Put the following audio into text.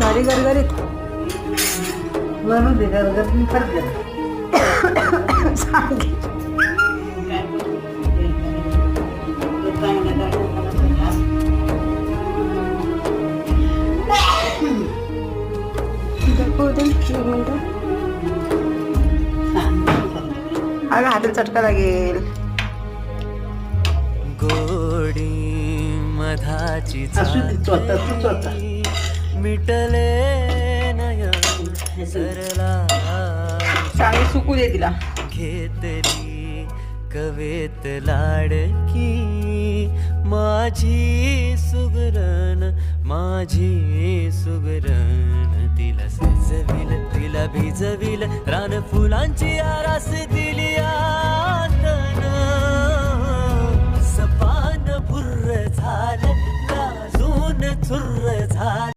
झाली गरगरीत. म्हणून दे गरगर मी परत गेला. सांगे. दाखवू दे एक मिनिटं. अगं हाताला चटका लागेल. गोडी मधाची असू दे, स्वतः तू स्वतः. मिटले नयन सरला चांगली सुकू दे तिला. घेतली कवेत लाडकी माझी सुगरण तिला सजविल तिला भिजविल रान फुलांची आरास दिली आतन सपान भुर्र झालं लाजून चुर्र झालं.